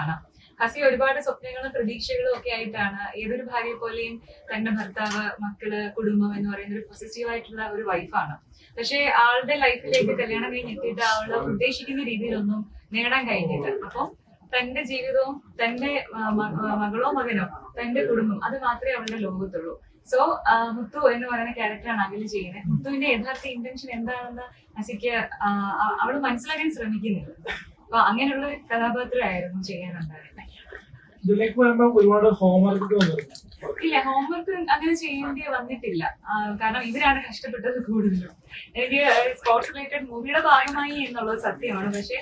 ആണ്. ഹസി ഒരുപാട് സ്വപ്നങ്ങളും പ്രതീക്ഷകളും ഒക്കെ ആയിട്ടാണ് ഏതൊരു ഭാര്യയെ പോലെയും തന്റെ ഭർത്താവ്, മക്കള്, കുടുംബം എന്ന് പറയുന്ന ഒരു പോസിറ്റീവ് ആയിട്ടുള്ള ഒരു വൈഫാണ്. പക്ഷെ ആളുടെ ലൈഫിലേക്ക് കല്യാണം കഴിഞ്ഞെത്തിയിട്ട് അവള് ഉദ്ദേശിക്കുന്ന രീതിയിലൊന്നും നേടാൻ കഴിഞ്ഞില്ല. അപ്പം തന്റെ ജീവിതവും തന്റെ മകളോ മകനോ തന്റെ കുടുംബം അത് മാത്രമേ അവളുടെ ലോകത്തുള്ളൂ. സോ മുത്തു എന്ന് പറയുന്ന ക്യാരക്ടറാണ് അഖിൽ ചെയ്യുന്നത്. മുത്തുവിന്റെ യഥാർത്ഥ ഇന്റൻഷൻ എന്താണെന്ന് ഹസിക്ക് അവള് മനസ്സിലാക്കാൻ ശ്രമിക്കുന്നില്ല. അപ്പൊ അങ്ങനെയുള്ള കഥാപാത്രമായിരുന്നു ചെയ്യാനുണ്ടായിരുന്നത്. ഇതിലേക്ക് വരുമ്പോ ഒരുപാട് ഹോംവർക്ക് വന്നിട്ടുണ്ട്. ഇല്ല, ഹോംവർക്ക് അങ്ങനെ ചെയ്യേണ്ടി വന്നിട്ടില്ല. കാരണം ഇവരാണ് കഷ്ടപ്പെട്ടത് കൂടുതലും. എനിക്ക് സ്പോർട്സ് റിലേറ്റഡ് മൂവിയുടെ ഭാഗമായി എന്നുള്ളത് സത്യമാണ്. പക്ഷെ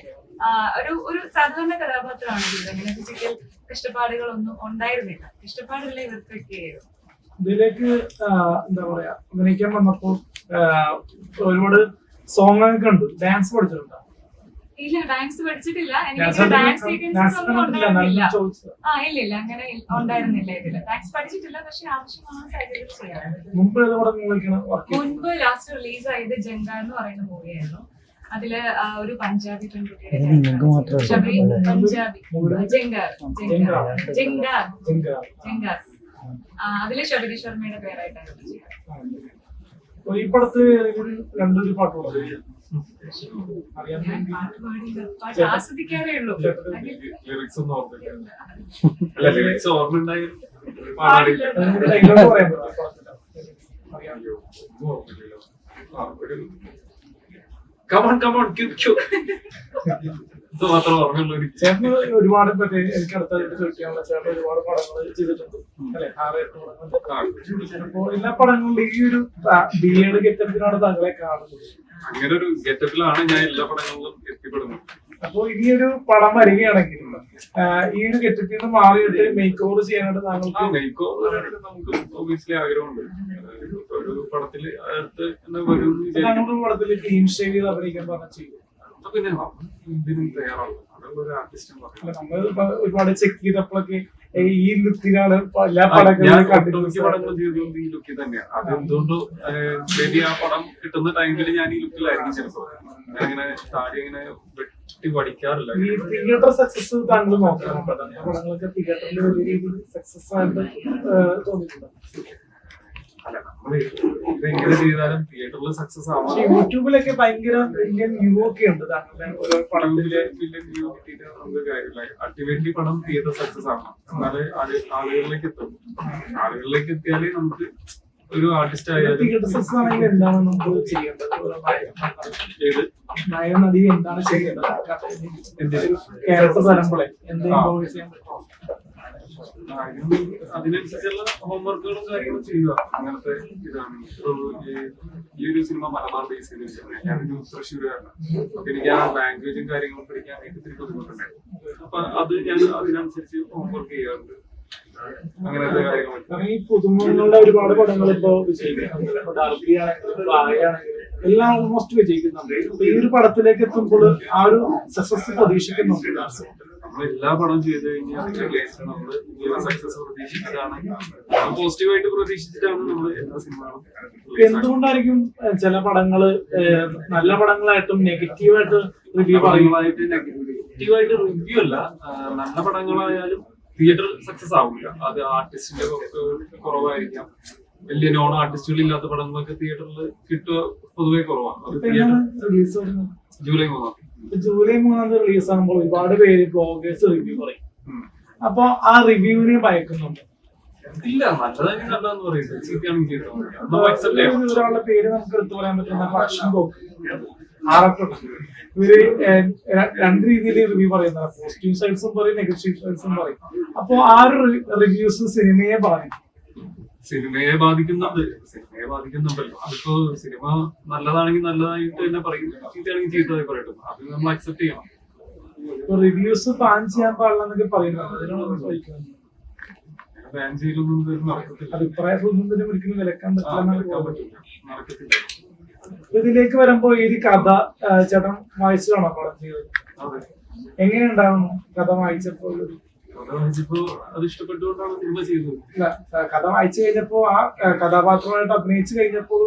ഒരു സാധാരണ കഥാപാത്രമാണ് ഇത്. അങ്ങനെ ഫിസിക്കൽ കഷ്ടപ്പാടുകളൊന്നും ഉണ്ടായിരുന്നില്ല. കഷ്ടപ്പാടുള്ള ഇവർക്കൊക്കെ ആയിരുന്നു. ഇതിലേക്ക് എന്താ പറയാ അഭിനയിക്കാൻ വന്നപ്പോ ഒരുപാട് സോങ് ഒക്കെ ഉണ്ട്. ഡാൻസ് പഠിച്ചിട്ടുണ്ടോ? ഇല്ല, ഡാൻസ് പഠിച്ചിട്ടില്ല. എനിക്ക് ഡാൻസ് സീക്വൻസസ് ഒന്നും ഉണ്ടായിരുന്നില്ല. ഇല്ല അങ്ങനെ ഉണ്ടായിരുന്നില്ല ഇതില്. ഡാൻസ് പഠിച്ചിട്ടില്ല. പക്ഷെ ആവശ്യമായ സാഹചര്യത്തിൽ ചെയ്യാറുണ്ട്. മുൻപ് ലാസ്റ്റ് റിലീസ് ആയത് ജംഗ എന്ന് പറയുന്ന മൂവിയായിരുന്നു. അതില് ഒരു പഞ്ചാബി പെൺകുട്ടിയുടെ അതില് ശബരി ശർമ്മയുടെ പേരായിട്ടായിരുന്നു ചെയ്യാറ്. ഈ പടത്ത് രണ്ടൊരു പാട്ട് ആസ്വദിക്കാറേ ഉള്ളൂ. ചേട്ടന് ഒരുപാട് എനിക്ക് അടുത്തായിട്ട് ചോദിക്കാനുള്ള ചേട്ടൻ ഒരുപാട് പടങ്ങൾ ചെയ്തിട്ടുണ്ട് അല്ലെ? 6-8 പടങ്ങൾ. അപ്പോ എല്ലാ പടങ്ങളിലും ഈ ഒരു ബിഎഡ് ഗെറ്റപ്പിലാണ് താങ്കളെ കാണുന്നത്. അങ്ങനെ ഒരു ഗെറ്റപ്പിലാണ് ഞാൻ എല്ലാ പടങ്ങളിലും എത്തിപ്പെടുന്നത്. അപ്പൊ ഇനിയൊരു പടം വരികയാണെങ്കിൽ ഈ ഒരു ഗെറ്റപ്പിൽ നിന്ന് മാറിയിട്ട് മേക്ക് ഓവർ ചെയ്യാനായിട്ട് താങ്കൾക്ക് മേക്ക് ഓവർ നമുക്ക് ഒബിയസ്ലി ആഗ്രഹമുണ്ട്. ഒരു പടത്തിൽ അടുത്ത് താങ്കളുടെ പടത്തിൽ ക്ലീൻ ഷേവ് ചെയ്ത് അഭിനയിക്കാൻ പറഞ്ഞ ചെയ്യും. പിന്നെ ഇതിനും തയ്യാറാവും. അതുള്ള ഒരു ആർട്ടിസ്റ്റ് നമ്മൾ ഒരുപാട് ചെക്ക് ചെയ്തപ്പോഴൊക്കെ ഈ ലുക്കിലാണ് എല്ലാ പടങ്ങളും ചെയ്തുകൊണ്ട് ഈ ലുക്കിൽ തന്നെയാണ്. അത് എന്തുകൊണ്ട് ബേബി ആ പടം കിട്ടുന്ന ടൈമിൽ ഞാൻ ഈ ലുക്കിലായിരിക്കും ചിലപ്പോൾ. അങ്ങനെ താടി അങ്ങനെ വെട്ടി പഠിക്കാറില്ല. ഈ തിയേറ്റർ സക്സസ് താങ്കൾ നോക്കണം. പടങ്ങളൊക്കെ തിയേറ്ററിൽ വലിയ രീതിയിൽ സക്സസ് ആയിട്ട് തോന്നിയിട്ടുണ്ട്. അല്ല, നമ്മള് ഇതെങ്ങനെ ചെയ്താലും തിയേറ്ററിൽ സക്സസ് ആവാം. യൂട്യൂബിലൊക്കെ ഭയങ്കര വലിയ വ്യൂ ഒക്കെ ഉണ്ട് താങ്കളുടെ ഓരോ പടത്തില്. വ്യൂ കിട്ടിയിട്ട് നമുക്ക് കാര്യമില്ല. അൾട്ടിമേറ്റ്ലി പടം തിയേറ്റർ സക്സസ് ആവണം. എന്നാല് ആളുകളിലേക്ക് എത്തും. ആളുകളിലേക്ക് എത്തിയാലേ നമുക്ക് ഒരു ആർട്ടിസ്റ്റ് ആയാലും തിയേറ്റർ സക്സസ് ആണെങ്കിൽ എന്താണ് നമുക്ക് ചെയ്യേണ്ടത്? ഏത് നടി എന്താണ് ചെയ്യേണ്ടത്? ക്യാരക്ടർ തരുമ്പോഴേ എന്തെങ്കിലും ചെയ്യാൻ പറ്റുമോ? അതിനനുസരിച്ചുള്ള ഹോംവർക്കുകളും കാര്യങ്ങളും ചെയ്യുക. അങ്ങനത്തെ ഇതാണ്. ഈ ഒരു സിനിമ മലബാർ ബേസ് ചെയ്തിരിക്കുന്നത്. ഞാനൊരു തൃശ്ശൂരുകാരനാണ്. അപ്പൊ എനിക്ക് ആ ലാംഗ്വേജും കാര്യങ്ങളും പഠിക്കാനായിട്ട് ഇത്തിരി ബുദ്ധിമുട്ടുണ്ടായിരുന്നു. അപ്പൊ അത് ഞാൻ അതിനനുസരിച്ച് ഹോംവർക്ക് ചെയ്യാറുണ്ട്. അങ്ങനത്തെ കാര്യങ്ങൾ. ഈ പുതുമുഖങ്ങളുടെ ഒരുപാട് പടങ്ങൾ ഇപ്പോ വിജയിക്കുന്നുണ്ട്. എല്ലാം ഓൾമോസ്റ്റ് വിജയിക്കുന്നുണ്ട്. ഈ ഒരു പടത്തിലേക്ക് എത്തുമ്പോൾ ആ ഒരു സക്സസ് പ്രതീക്ഷിക്കുന്നുണ്ട്. നമ്മളെല്ലാ പടവും ചെയ്ത് കഴിഞ്ഞാൽ നമ്മള് സക്സസ് പ്രതീക്ഷിച്ചിട്ടാണ്, പോസിറ്റീവായിട്ട് പ്രതീക്ഷിച്ചിട്ടാണ് നമ്മൾ എല്ലാ സിനിമകളും. എന്തുകൊണ്ടായിരിക്കും ചില പടങ്ങള് നല്ല പടങ്ങളായിട്ടും നെഗറ്റീവായിട്ട് റിവ്യൂ പറയുന്നതായിട്ട്? നെഗറ്റീവായിട്ട് റിവ്യൂ അല്ല, നല്ല പടങ്ങളായാലും തിയേറ്റർ സക്സസ് ആവില്ല. അത് ആർട്ടിസ്റ്റിന്റെ കുറവായിരിക്കാം. വലിയ നോൺ ആർട്ടിസ്റ്റുകൾ ഇല്ലാത്ത പടങ്ങളൊക്കെ തിയേറ്ററിൽ കിട്ടുക പൊതുവെ കുറവാണ്. ജൂലൈ 3 ജൂലൈ 3 റിലീസ് ആകുമ്പോൾ ഒരുപാട് പേര് ബ്ലോഗേഴ്സ് റിവ്യൂ പറയും. അപ്പൊ ആ റിവ്യൂവിനെ ഭയക്കുന്നുണ്ട്. ഇല്ല, നല്ലതാണെങ്കിൽ നല്ലതെന്ന് പറയുന്നത്. ഒരാളുടെ പേര് നമുക്ക് എടുത്തു പറയാൻ പറ്റുന്ന ഇവര് രണ്ട് രീതിയിൽ റിവ്യൂ പറയുന്നതാണ്. പോസിറ്റീവ് സൈഡ്സും പറയും, നെഗറ്റീവ് സൈഡ്സും പറയും. അപ്പൊ ആ ഒരു റിവ്യൂസ് സിനിമയെ ബാധിക്കും. സിനിമയെ ബാധിക്കുന്നുണ്ടല്ലോ. അതിപ്പോ സിനിമ നല്ലതാണെങ്കിൽ നല്ലതായിട്ട് തന്നെ പറയും, ചീത്തയാണെങ്കിൽ ചീത്തതായി പറയട്ടെ. അത് നമ്മൾ അക്സെപ്റ്റ് ചെയ്യണം. റിവ്യൂസ് ബാൻ ചെയ്യാൻ പാടില്ലെന്നൊക്കെ പറയുന്നത് ബാൻ ചെയ്യലൊന്നും നടക്കത്തില്ല. അഭിപ്രായ സ്വാതന്ത്ര്യം ഒരിക്കലും വിലക്കാൻ നടക്കത്തില്ല. ഇതിലേക്ക് വരുമ്പോ ഈ കഥ ചേട്ടൻ വായിച്ചതാണോ പടം ചെയ്തത്? എങ്ങനെയുണ്ടായിരുന്നു കഥ വായിച്ചപ്പോൾ? അത് ഇഷ്ടപ്പെട്ടുകൊണ്ടാണ് സിനിമ ചെയ്തത്. കഥ വായിച്ചു കഴിഞ്ഞപ്പോ ആ കഥാപാത്രമായിട്ട് അഭിനയിച്ചു കഴിഞ്ഞപ്പോൾ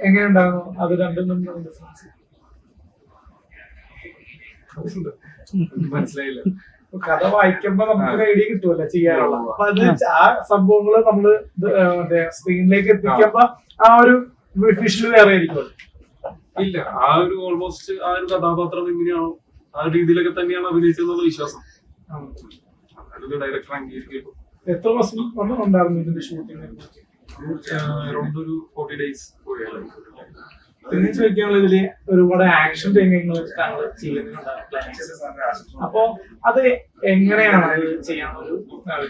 എങ്ങനെയുണ്ടായിരുന്നു? അത് രണ്ടും മനസ്സിലായില്ല. കഥ വായിക്കുമ്പോ നമുക്ക് ഒരു ഐഡിയ കിട്ടുമല്ലോ ചെയ്യാനുള്ള. അപ്പൊ അത് ആ സംഭവങ്ങള് നമ്മള് സ്ക്രീനിലേക്ക് എത്തിക്കുമ്പോ ആ ഒരു വിഷ്വല് വേറെ ആയിരിക്കും. ഇല്ല, ആ ഒരു ഓൾമോസ്റ്റ് ആ ഒരു കഥാപാത്രം എങ്ങനെയാണോ ആ ഒരു രീതിയിലൊക്കെ തന്നെയാണ് അഭിനയിച്ചതെന്നുള്ള വിശ്വാസം അതൊരു ഡയറക്ടർ അംഗീകരിക്കും. എത്ര മാസം ഉണ്ടായിരുന്നു ഇതിന്റെ ഷൂട്ടിംഗ്? അറൗണ്ട് ഒരു 40 days പോയാലും. പിന്നെ ചോദിക്കാനുള്ള ഇതില് ഒരുപാട് ആക്ഷൻ രംഗങ്ങൾ താങ്കൾ ചെയ്യുന്നുണ്ട്. അപ്പൊ അത് എങ്ങനെയാണ് അത് ചെയ്യാൻ?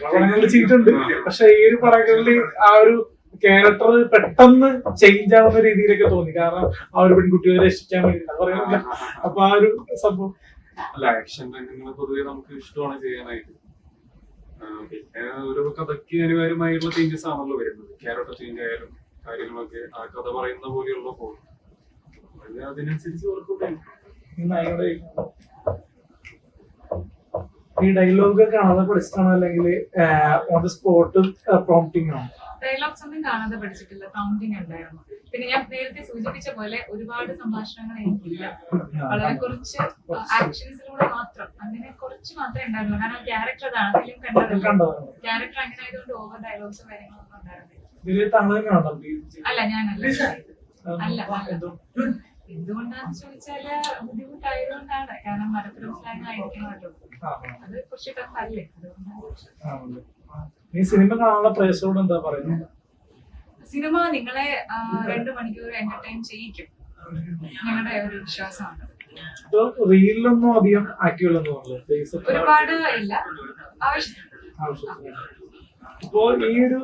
പടങ്ങൾ ചെയ്തിട്ടുണ്ട്, പക്ഷെ ഈ ഒരു പടങ്ങളിൽ ആ ഒരു ക്യാരക്ടർ പെട്ടെന്ന് ചേഞ്ച് ആവുന്ന രീതിയിലൊക്കെ തോന്നി. കാരണം ആ ഒരു പെൺകുട്ടിയെ രക്ഷിക്കാൻ വേണ്ടി പറയുന്നില്ല. അപ്പൊ ആ ഒരു സംഭവം അല്ല, ആക്ഷൻ രംഗങ്ങൾ പൊതുവെ നമുക്ക് ഇഷ്ടമാണ് ചെയ്യാനായിട്ട്. പിന്നെ ഓരോ കഥയ്ക്ക് അനിവാര്യമായിട്ടുള്ള ചേഞ്ചസ് ആണല്ലോ വരുന്നത്. ക്യാരക്ടർ ചേഞ്ച് ആയാലും കാര്യങ്ങളൊക്കെ ആ കഥ പറയുന്ന പോലെയുള്ള പോകും. അതിനനുസരിച്ച് വർക്കൗട്ട് ചെയ്യും. ഈ ഡയലോഗ് കാണാതെ പഠിച്ചിട്ടാണോ അല്ലെങ്കിൽ ഓൺ ദ സ്പോട്ട് പ്രോംപ്റ്റിംഗ് ആണോ? ഡയലോഗ്സ് ഒന്നും കാണാതെ പഠിച്ചിട്ടില്ല, പ്രൗണ്ടിങ് ഉണ്ടായിരുന്നു. പിന്നെ ഞാൻ നേരത്തെ സൂചിപ്പിച്ച പോലെ ഒരുപാട് സംഭാഷണങ്ങൾ എനിക്കില്ല, വളരെ കുറച്ച് ആക്ഷൻസിലൂടെ മാത്രം, അങ്ങനെ കുറച്ച് മാത്രമേ ഉണ്ടായിരുന്നുള്ളൂ. കാരണം ക്യാരക്ടർ അതാണ്, ഫിലിം കണ്ടതല്ലോ, ക്യാരക്ടർ അങ്ങനെ ആയതുകൊണ്ട് ഓവർ ഡയലോഗ്സും കാര്യങ്ങളൊന്നും ഉണ്ടായിരുന്നില്ല. അല്ല, ഞാനല്ല. എന്തുകൊണ്ടാന്ന് ചോദിച്ചാല് ബുദ്ധിമുട്ടായതുകൊണ്ടാണ്. കാരണം മലപ്പുറം സ്ലാങ് ആയിരിക്കണമല്ലോ, അത് കുറച്ച് ടഫ് അല്ലേ, അതുകൊണ്ടാണ്. ഈ സിനിമ കാണാനുള്ള പ്രേക്ഷകരോട് എന്താ പറയുന്നത്? സിനിമ നിങ്ങളെ 2 മണിക്കൂർ എന്റർടൈൻ ചെയ്യിക്കും, ഞങ്ങളുടെ ഒരു വിശ്വാസമാണ്. റീലിലൊന്നും അധികം ആക്റ്റീവ് ഒരുപാട് ഇല്ല, ആവശ്യത്തിന്. ഇപ്പോ ഈ ഒരു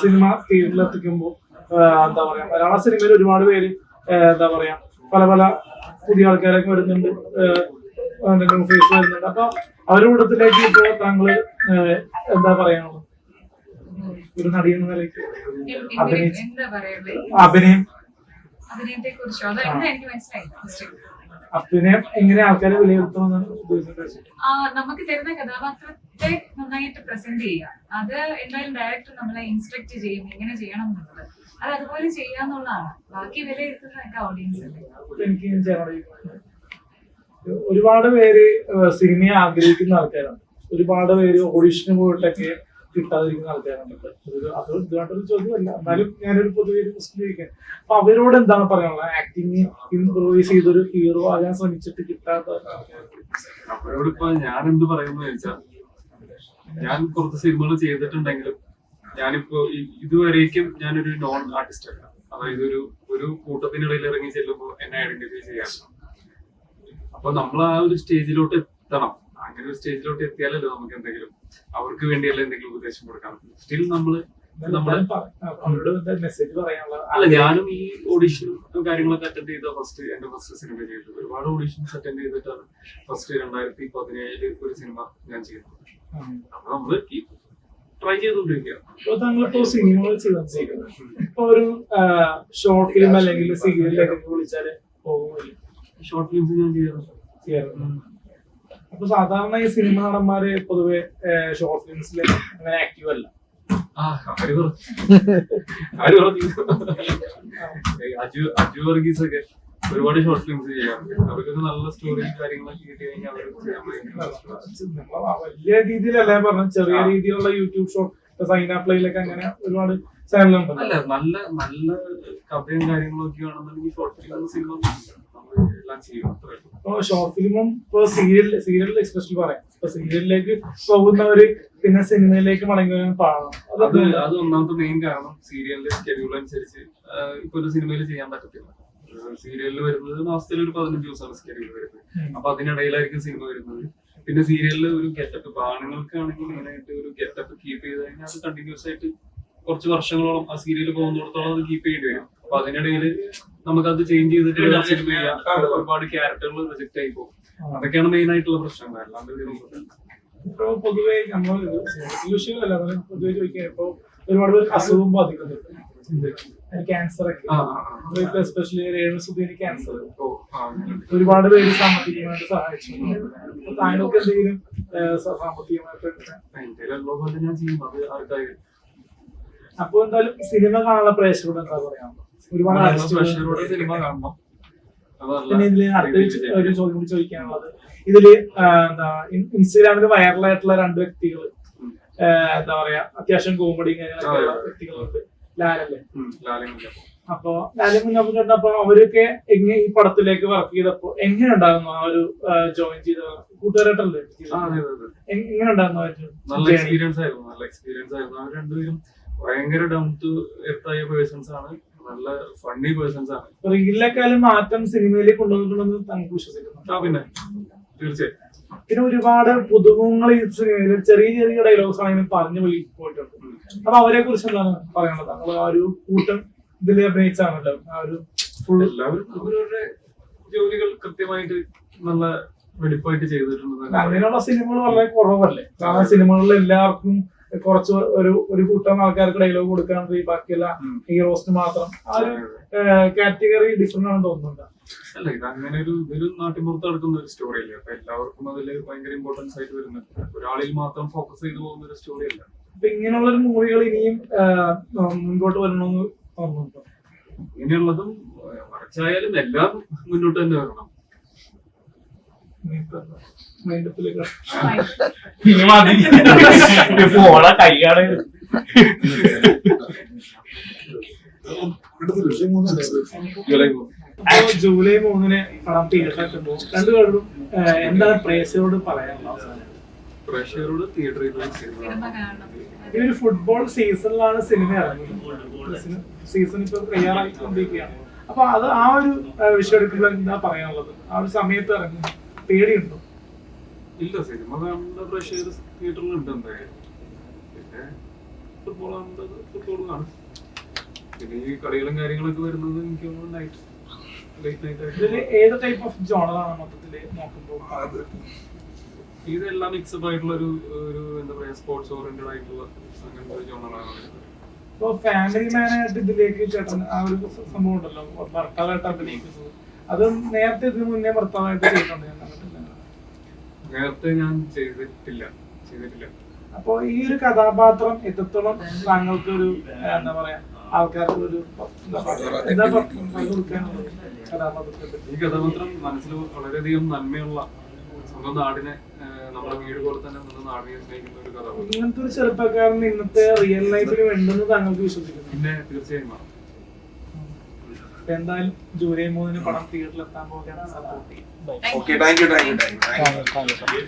സിനിമ തിയേറ്ററിൽ എത്തിക്കുമ്പോ എന്താ പറയാ, മലയാള സിനിമയിൽ ഒരുപാട് പേര് എന്താ പറയാ പല പല പുതിയ ആൾക്കാരൊക്കെ വരുന്നുണ്ട്, ഫേസ് വരുന്നുണ്ട്. അപ്പൊ അവരുടെ കൂട്ടത്തിലേക്ക് ഇപ്പോ താങ്കള് എന്താ പറയാനുള്ളത് ഒരു നടി എന്ന നിലയ്ക്ക്? അഭിനയം അഭിനയത്തെ കുറിച്ചോ? അതെന്താ എനിക്ക് മനസ്സിലായി. അഭിനയം എങ്ങനെ ആൾക്കാരെ വിലയിരുത്തണമെന്നാണ് ഉദ്ദേശിച്ചത്? നമുക്ക് തരുന്ന കഥാപാത്രത്തെ നന്നായിട്ട് പ്രസന്റ് ചെയ്യുക, അത് എന്തായാലും ഡയറക്ടർ നമ്മളെ ഇൻസ്ട്രക്ട് ചെയ്യും എങ്ങനെ ചെയ്യണം എന്നുള്ളത്, അത് അതുപോലെ ചെയ്യാന്നുള്ളതാണ്. ബാക്കി വിലയിരുത്തുന്നതൊക്കെ ഓഡിയൻസ് അല്ലേ. എനിക്ക് ഒരുപാട് പേര് സിനിമയെ ആഗ്രഹിക്കുന്ന ആൾക്കാരാണ്, ഒരുപാട് പേര് ഓഡിഷന് പോയിട്ടൊക്കെ കിട്ടാതിരിക്കുന്ന ആൾക്കാരാണ്. അത് ഇതുകൊണ്ടൊരു ചോദ്യമല്ല, എന്നാലും ഞാനൊരു പൊതുവെ ക്വസ്റ്റ്യൻ ചോദിക്കാൻ. അപ്പൊ അവരോട് എന്താണ് പറയാനുള്ളത്? ആക്ടിങ് ഇംപ്രൂവൈസ് ചെയ്തൊരു ഹീറോ ആകാൻ ശ്രമിച്ചിട്ട് കിട്ടാത്ത അവരോട് ഇപ്പൊ ഞാൻ എന്ത് പറയുന്നു വെച്ചാൽ, ഞാൻ കുറച്ച് സിനിമകൾ ചെയ്തിട്ടുണ്ടെങ്കിലും ഞാനിപ്പോ ഇതുവരേക്കും ഞാനൊരു നോൺ ആർട്ടിസ്റ്റ് അല്ല. അതായത് ഒരു കൂട്ടത്തിനിടയിൽ ഇറങ്ങി ചെല്ലുമ്പോൾ എന്നെ ഐഡന്റിഫൈ ചെയ്യാൻ. അപ്പൊ നമ്മൾ ആ ഒരു സ്റ്റേജിലോട്ട് എത്തണം. അങ്ങനെ ഒരു സ്റ്റേജിലോട്ട് എത്തിയാലല്ലോ നമുക്ക് എന്തെങ്കിലും അവർക്ക് വേണ്ടിയല്ല എന്തെങ്കിലും ഉപദേശം കൊടുക്കാൻ പറ്റും. സ്റ്റിൽ അല്ല, ഞാനും ഈ ഓഡിഷനും കാര്യങ്ങളൊക്കെ അറ്റൻഡ് ചെയ്ത എന്റെ ഫസ്റ്റ് സിനിമ ചെയ്തത്. ഒരുപാട് ഓഡിഷൻസ് അറ്റൻഡ് ചെയ്തിട്ടാണ് ഫസ്റ്റ് 2017 ഒരു സിനിമ ഞാൻ ചെയ്തത്. അപ്പൊ നമ്മള് ട്രൈ ചെയ്തോണ്ടിരിക്കുക. താങ്കളിപ്പോ സിനിമകൾ ചെയ്തോണ്ടിരിക്കുന്നത്, ഇപ്പൊ ഒരു ഷോർട്ട് ഫിലിം അല്ലെങ്കിൽ സീരിയലിലൊക്കെ വിളിച്ചാല് പോകുമല്ലോ? ഷോർട്ട് ഫിലിംസ് ഞാൻ ചെയ്യാറുണ്ട്. അപ്പൊ സാധാരണ ഈ സിനിമ നടന്മാര് പൊതുവെ ഷോർട്ട് ഫിലിംസിൽ അങ്ങനെ ആക്റ്റീവ് അല്ല. അജു വർഗീസ് ഒക്കെ ഒരുപാട് ഷോർട്ട് ഫിലിംസ് ചെയ്യാറുണ്ട്. അവർക്കൊക്കെ നല്ല സ്റ്റോറിയും കാര്യങ്ങളൊക്കെ കിട്ടി കഴിഞ്ഞാൽ വലിയ രീതിയിലല്ല പറഞ്ഞത്, ചെറിയ രീതിയിലുള്ള യൂട്യൂബ് ഷോർട്ട് സൈനാപ്ലയിലൊക്കെ അങ്ങനെ ഒരുപാട് ചാനലുണ്ട്. അല്ല, നല്ല നല്ല കഥയും കാര്യങ്ങളൊക്കെ ആണെന്നുണ്ടെങ്കിൽ ഷോർട്ട് ഫിലിം സിനിമ എല്ലാം ചെയ്യും. ഷോർട്ട് ഫിലിമും ഇപ്പൊ സീരിയലിൽ എക്സ്പെഷ്യലി പറയാം, ഇപ്പൊ സീരിയലിലേക്ക് പോകുന്നവര് പിന്നെ സിനിമയിലേക്ക് മടങ്ങി വരാൻ പാടാം. അത് ഒന്നാമത്തെ മെയിൻ കാരണം സീരിയലിന്റെ ഷെഡ്യൂൾ അനുസരിച്ച് ഇപ്പൊ ഒരു സിനിമയിൽ ചെയ്യാൻ പറ്റത്തില്ല. സീരിയലിൽ വരുന്നത് മാസത്തിൽ ഒരു 15 ദിവസമാണ് ഷെഡ്യൂൾ വരുന്നത്. അപ്പൊ അതിനിടയിലായിരിക്കും സിനിമ വരുന്നത്. പിന്നെ സീരിയലിൽ ഒരു ഗെറ്റപ്പ്, ഇപ്പൊ ആണുങ്ങൾക്കാണെങ്കിൽ മെയിനായിട്ട് ഒരു ഗെറ്റപ്പ് കീപ്പ് ചെയ്ത് കഴിഞ്ഞാൽ അത് കണ്ടിന്യൂസ് ആയിട്ട് കുറച്ച് വർഷങ്ങളോളം ആ സീരിയൽ പോകുന്നിടത്തോളം അത് കീപ്പ് ചെയ്യേണ്ടി വരും. അപ്പൊ അതിനിടയിൽ നമുക്കത് ചേഞ്ച് ചെയ്തിട്ട് സിനിമ ചെയ്യാം. ഒരുപാട് ക്യാരക്ടറുകൾ റിജക്ട് ആയി പോകും. അതൊക്കെയാണ് മെയിൻ ആയിട്ടുള്ള പ്രശ്നങ്ങൾ. അല്ലാണ്ട് ഇപ്പൊ പൊതുവെ നമ്മൾ വിഷയമല്ല, പൊതുവെ ചോദിക്കാൻ ഇപ്പൊ ഒരുപാട് പേര് അസുഖം ബാധിക്കുന്നുണ്ട്, ക്യാൻസർ ഒക്കെ, എസ്പെഷ്യലി രേണുസുധീന് ക്യാൻസർ. ഒരുപാട് പേര് സാമ്പത്തികമായിട്ട് സഹായിച്ചു. താങ്കൾക്ക് എന്തെങ്കിലും സാമ്പത്തികമായിട്ട്? അപ്പൊ എന്തായാലും സിനിമ കാണാനുള്ള പ്രേക്ഷകരോട് എന്താ പറയാ? ഒരുപാട് സിനിമ കാണണം. പിന്നെ ഇതില് അടുത്ത ഒരു ചോദ്യം കൂടി ചോദിക്കാനുള്ളത്, ഇതില് എന്താ ഇൻസ്റ്റഗ്രാമിൽ വൈറലായിട്ടുള്ള 2 വ്യക്തികൾ എന്താ പറയാ അത്യാവശ്യം കോമഡി കാര്യങ്ങളൊക്കെയുള്ള വ്യക്തികളുണ്ട്. ലാലല്ലേ, അപ്പൊ ലാലും കുഞ്ഞാപ്പൂച്ചേട്ടൻ, അപ്പൊ അവരൊക്കെ എങ്ങനെ ഈ പടത്തിലേക്ക് വർക്ക് ചെയ്തപ്പോ എങ്ങനെ ഉണ്ടായിരുന്നു ആ ഒരു ജോയിൻ ചെയ്ത കൂട്ടുകാരായിട്ടല്ലേ, എങ്ങനെ ഉണ്ടായിരുന്നു നല്ല എക്സ്പീരിയൻസ് ആയിരുന്നു. അവർ രണ്ടുപേരും ഭയങ്കര ഡൗൺ ടു എർത്ത് ആയ പേഴ്സൺസ് ആണ്. നല്ല ഫണ്ണി പേഴ്സൺസ് ആണ്. റീലിനെക്കാളും മാറ്റം സിനിമയിലേക്ക് കൊണ്ടുവന്നിട്ടുണ്ടെന്ന് താങ്കൾ വിശ്വസിക്കുന്നു? പിന്നെ തീർച്ചയായും. പിന്നെ ഒരുപാട് പുതുമുഖങ്ങൾ ഈ സിനിമയിൽ ചെറിയ ചെറിയ ഡയലോഗ്സ് ആണെങ്കിലും പറഞ്ഞു പോയിട്ടുണ്ട്. അപ്പൊ അവരെ കുറിച്ച് എന്താണ് പറയാനുള്ളത്? താങ്കൾ ആ ഒരു കൂട്ടം ഇതിൽ അഭിനയിച്ചാണല്ലോ, ആ ഒരു ഫുൾ എല്ലാവരും അവരവരുടെ ജോലികൾ കൃത്യമായിട്ട് നല്ല വെടിപ്പായിട്ട് ചെയ്തിട്ടുണ്ട്. അങ്ങനെയുള്ള സിനിമകൾ വളരെ കുറവല്ലേ? കാരണം സിനിമകളിൽ എല്ലാവർക്കും കുറച്ച് ഒരു കൂട്ടം ആൾക്കാർക്ക് ഡയലോഗ് കൊടുക്കാണ്ട് ബാക്കിയുള്ള ഹീറോസിന് മാത്രം ആ ഒരു കാറ്റഗറി ഡിഫറെന്റ് ആണെന്ന് തോന്നുന്നുണ്ട്. അല്ല, ഇത് അങ്ങനെ ഒരു നാട്ടിൻപുറത്ത് നടക്കുന്ന ഒരു സ്റ്റോറി അല്ലേ. അപ്പൊ എല്ലാവർക്കും അതിൽ ഭയങ്കര ഇമ്പോർട്ടൻസ് ആയിട്ട് വരുന്നുണ്ട്. ഒരാളിൽ മാത്രം ഫോക്കസ് ചെയ്ത് പോകുന്ന ഒരു സ്റ്റോറി അല്ല. അപ്പൊ ഇങ്ങനെയുള്ള ഒരു മൂവികൾ ഇനിയും മുൻപോട്ട് വരണമെന്ന് തോന്നുന്നുണ്ടോ? ഇങ്ങനെയുള്ളതും മറിച്ചായാലും എല്ലാം മുന്നോട്ട് തന്നെ വരണം. ജൂലൈ 3 പടം തിയേറ്ററിലെത്തുമ്പോൾ രണ്ടുപേരോടും എന്താണ് പ്രേക്ഷകരോട് പറയാനുള്ളത്? പ്രേക്ഷകരോട് തിയേറ്ററിൽ ഈ ഒരു ഫുട്ബോൾ സീസണിലാണ് സിനിമ ഇറങ്ങുന്നത്. സീസൺ ഇപ്പൊ തയ്യാറായിക്കൊണ്ടിരിക്കുകയാണ്. അപ്പൊ അത് ആ ഒരു വിഷയം എടുക്കുമ്പോൾ എന്താ പറയാനുള്ളത്? ആ ഒരു സമയത്ത് ഇറങ്ങും പേടിയുണ്ടോ? ഇല്ല, സിനിമ കാണുന്ന പ്രേക്ഷകർ തിയേറ്ററിലുണ്ട് എന്തായാലും. പിന്നെ ഫുട്ബോൾ കാണുന്നത് ഫുട്ബോൾ കാണും. പിന്നെ ഈ കളികളും കാര്യങ്ങളൊക്കെ വരുന്നത് എനിക്ക് തോന്നുന്നു ലേറ്റ് നൈറ്റ് ആയിട്ട്. ഇതില് ഏത് ടൈപ്പ് ഓഫ് ജോണറാണ് മൊത്തത്തില് നോക്കുമ്പോൾ? ഇതെല്ലാം മിക്സഡ് ആയിട്ടുള്ള ഒരു എന്താ പറയാ സ്പോർട്സ് ഓറിയന്റഡ് ആയിട്ടുള്ള അങ്ങനത്തെ ഒരു ജോണറാണ്. ഇപ്പൊ ഫാമിലി മാനായിട്ട് ഇതിലേക്ക് ചേട്ടൻ ആ ഒരു സംഭവം ഉണ്ടല്ലോ, ഭർത്താവായിട്ട് അഭിനയിക്കുന്നത്, അത് നേരത്തെ ഇതിന് മുന്നേ ഭർത്താവായിട്ട് ചെയ്തിട്ടുണ്ട്? നേരത്തെ ഞാൻ ചെയ്തിട്ടില്ല. അപ്പൊ ഈ ഒരു കഥാപാത്രം എത്രത്തോളം താങ്കൾക്ക് ഒരു എന്താ പറയാ ആൾക്കാർക്ക് ഒരു എന്താ കൊടുക്കാനുള്ളത് കഥാപാത്രത്തെ? ഈ കഥാപാത്രം മനസ്സിൽ വളരെയധികം നന്മയുള്ള, സ്വന്തം നാടിനെ നമ്മുടെ വീട് പോലെ തന്നെ സ്വന്തം നാടിനെ സ്നേഹിക്കുന്ന ഒരു കഥാപാത്രം. ഇങ്ങനത്തെ ഒരു ചെറുപ്പക്കാരൻ ഇന്നത്തെ റിയൽ ലൈഫിൽ ഉണ്ടെന്ന് താങ്കൾക്ക് വിശ്വസിക്കുന്നു? പിന്നെ തീർച്ചയായും എന്തായാലും ജൂലൈ 3 പടം തിയേറ്ററിൽ എത്താൻ പോകുകയാണ്. സപ്പോർട്ട് ചെയ്യും. Okay, thank you.